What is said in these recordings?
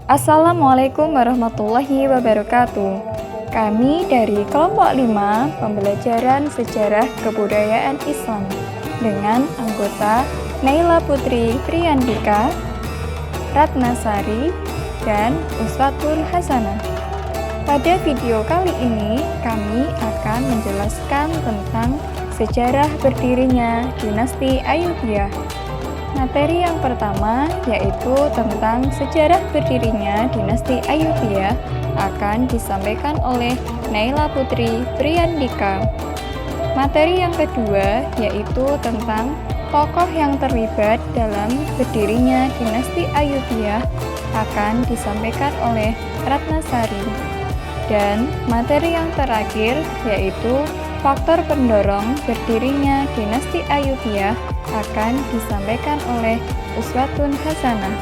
Assalamualaikum warahmatullahi wabarakatuh. Kami dari kelompok 5 pembelajaran sejarah kebudayaan Islam dengan anggota Naila Putri Priyandika, Ratnasari, dan Uswatul Hasanah. Pada video kali ini kami akan menjelaskan tentang sejarah berdirinya dinasti Ayyubiyah. Materi yang pertama yaitu tentang sejarah berdirinya dinasti Ayyubiyah akan disampaikan oleh Naila Putri Priyandika. Materi yang kedua yaitu tentang tokoh yang terlibat dalam berdirinya dinasti Ayyubiyah akan disampaikan oleh Ratnasari. Dan materi yang terakhir yaitu faktor pendorong berdirinya dinasti Ayyubiyah akan disampaikan oleh Uswatun Hasanah.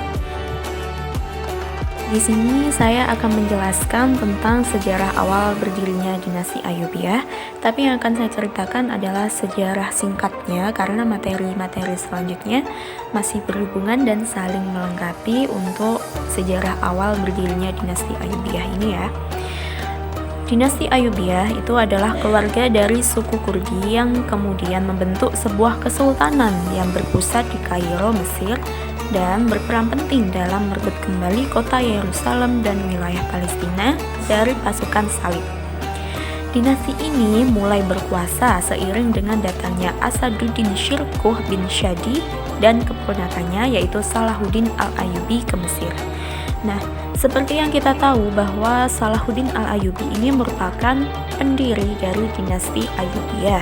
Di sini saya akan menjelaskan tentang sejarah awal berdirinya dinasti Ayyubiyah, tapi yang akan saya ceritakan adalah sejarah singkatnya karena materi-materi selanjutnya masih berhubungan dan saling melengkapi untuk sejarah awal berdirinya dinasti Ayyubiyah ini ya. Dinasti Ayyubiyah itu adalah keluarga dari suku Kurdi yang kemudian membentuk sebuah kesultanan yang berpusat di Kairo, Mesir, dan berperan penting dalam merebut kembali kota Yerusalem dan wilayah Palestina dari pasukan Salib. Dinasti ini mulai berkuasa seiring dengan datangnya Asaduddin Shirkuh bin Shadi dan keponakannya yaitu Salahuddin al-Ayyubi ke Mesir. Nah, seperti yang kita tahu bahwa Salahuddin al-Ayyubi ini merupakan pendiri dari dinasti Ayyubiyah.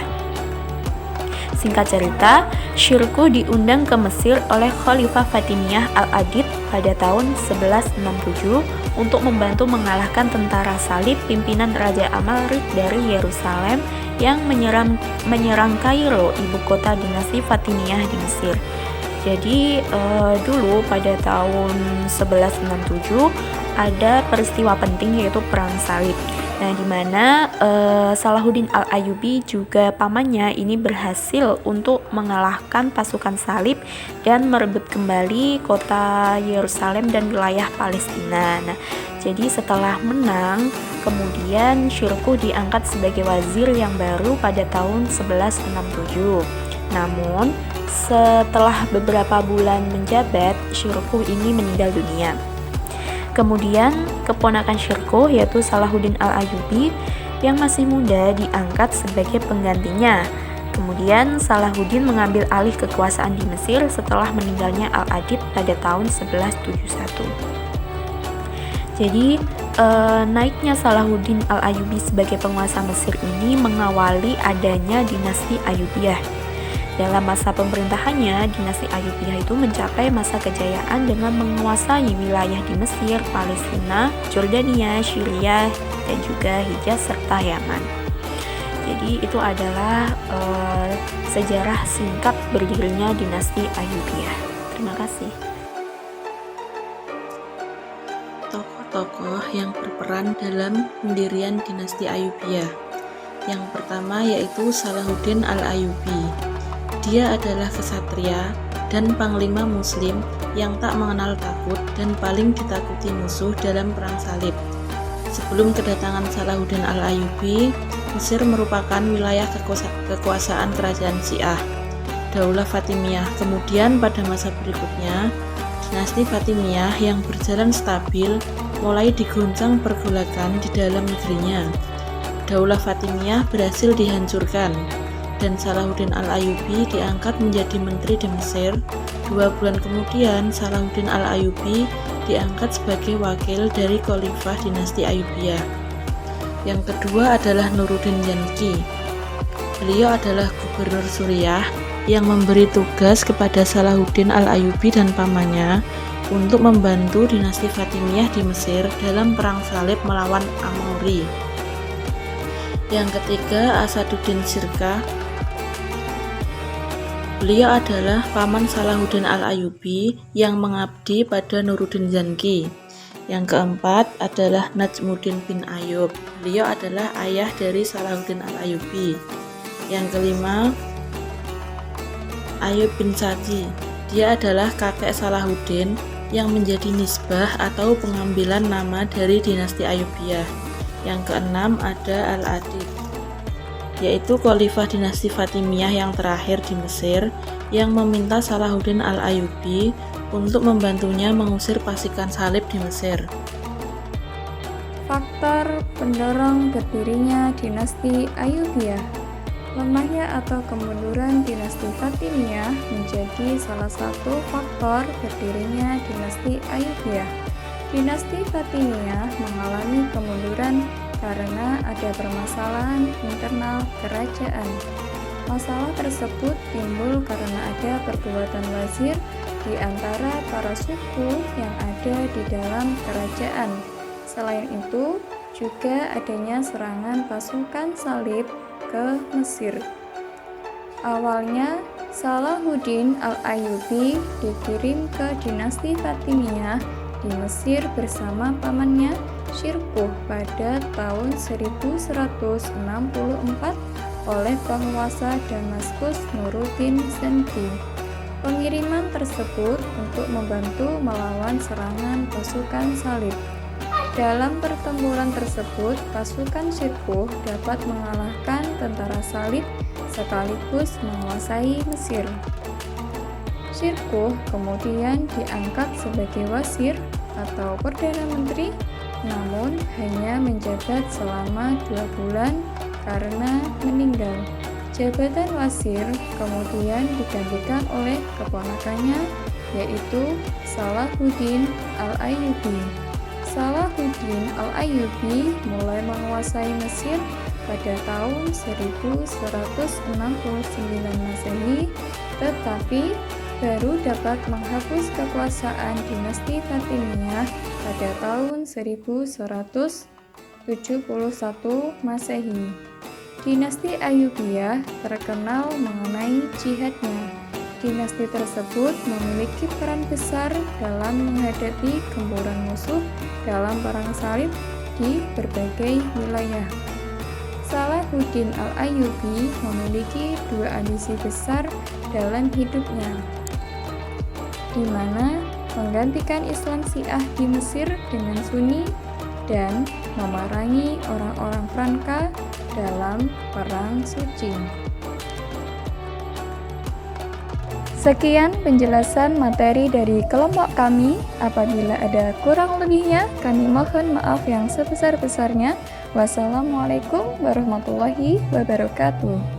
Singkat cerita, Shirkuh diundang ke Mesir oleh Khalifah Fatimiyah al-Adid pada tahun 1167 untuk membantu mengalahkan tentara Salib pimpinan Raja Amalrik dari Yerusalem yang menyerang Kairo, ibu kota dinasti Fatimiyah di Mesir. Jadi dulu pada tahun 1167 ada peristiwa penting yaitu Perang Salib. Nah, di mana Salahuddin al-Ayyubi juga pamannya ini berhasil untuk mengalahkan pasukan Salib dan merebut kembali kota Yerusalem dan wilayah Palestina. Nah, jadi setelah menang, kemudian Shirkuh diangkat sebagai wazir yang baru pada tahun 1167. Namun, setelah beberapa bulan menjabat, Shirkuh ini meninggal dunia. Kemudian, keponakan Shirkuh yaitu Salahuddin al-Ayyubi yang masih muda diangkat sebagai penggantinya. Kemudian, Salahuddin mengambil alih kekuasaan di Mesir setelah meninggalnya al-Adid pada tahun 1171. Jadi, naiknya Salahuddin al-Ayyubi sebagai penguasa Mesir ini mengawali adanya dinasti Ayyubiyah. Dalam masa pemerintahannya, dinasti Ayyubiyah itu mencapai masa kejayaan dengan menguasai wilayah di Mesir, Palestina, Jordania, Syria, dan juga Hijaz serta Yaman. Jadi itu adalah sejarah singkat berdirinya dinasti Ayyubiyah. Terima kasih. Tokoh-tokoh yang berperan dalam pendirian dinasti Ayyubiyah. Yang pertama yaitu Salahuddin al-Ayyubi. Dia adalah kesatria dan panglima muslim yang tak mengenal takut dan paling ditakuti musuh dalam perang salib. Sebelum kedatangan Salahuddin al-Ayyubi, Mesir merupakan wilayah kekuasaan kerajaan Syiah, Daulah Fatimiyah. Kemudian pada masa berikutnya, dinasti Fatimiyah yang berjalan stabil mulai digoncang pergolakan di dalam negerinya. Daulah Fatimiyah berhasil dihancurkan dan Salahuddin al-Ayyubi diangkat menjadi menteri di Mesir. 2 bulan kemudian, Salahuddin al-Ayyubi diangkat sebagai wakil dari Khalifah dinasti Ayyubiyah. Yang kedua adalah Nuruddin Zanki. Beliau adalah gubernur Suriah yang memberi tugas kepada Salahuddin al-Ayyubi dan pamannya untuk membantu dinasti Fatimiyah di Mesir dalam perang salib melawan Amori. Yang ketiga, Asaduddin Shirkuh. Beliau adalah paman Salahuddin al-Ayyubi yang mengabdi pada Nuruddin Zanki. Yang keempat adalah Najmuddin bin Ayyub. Beliau adalah ayah dari Salahuddin al-Ayyubi. Yang kelima, Ayyub bin Sadi. Dia adalah kakek Salahuddin yang menjadi nisbah atau pengambilan nama dari dinasti Ayyubiyah. Yang keenam ada Al-Adid, yaitu khalifah dinasti Fatimiyah yang terakhir di Mesir yang meminta Salahuddin Al-Ayyubi untuk membantunya mengusir pasukan salib di Mesir. Faktor pendorong berdirinya dinasti Ayyubiyah. Lemahnya atau kemunduran dinasti Fatimiyah menjadi salah satu faktor berdirinya dinasti Ayyubiyah. Dinasti Fatimiyah mengalami kemunduran karena ada permasalahan internal kerajaan. Masalah tersebut timbul karena ada perbuatan wazir di antara para suku yang ada di dalam kerajaan. Selain itu, juga adanya serangan pasukan salib ke Mesir. Awalnya, Salahuddin Al-Ayyubi dikirim ke dinasti Fatimiyah di Mesir bersama pamannya Syirkuh pada tahun 1164 oleh penguasa Damaskus Nuruddin Senki. Pengiriman tersebut untuk membantu melawan serangan pasukan salib. Dalam pertempuran tersebut, pasukan Syirkuh dapat mengalahkan tentara salib sekaligus menguasai Mesir. Syirkuh kemudian diangkat sebagai wazir atau perdana menteri, namun hanya menjabat selama 2 bulan karena meninggal. Jabatan wazir kemudian digantikan oleh keponakannya, yaitu Salahuddin Al-Ayyubi. Salahuddin Al-Ayyubi mulai menguasai Mesir pada tahun 1169 Masehi, tetapi baru dapat menghapus kekuasaan dinasti Fatimiyah pada tahun 1171 Masehi. Dinasti Ayyubiyah terkenal mengenai jihadnya. Dinasti tersebut memiliki peran besar dalam menghadapi gempuran musuh dalam perang salib di berbagai wilayah. Salahuddin Al-Ayyubi memiliki 2 ambisi besar dalam hidupnya, di mana menggantikan Islam Syiah di Mesir dengan Sunni dan memerangi orang-orang Franka dalam Perang Suci. Sekian penjelasan materi dari kelompok kami. Apabila ada kurang lebihnya, kami mohon maaf yang sebesar-besarnya. Wassalamualaikum warahmatullahi wabarakatuh.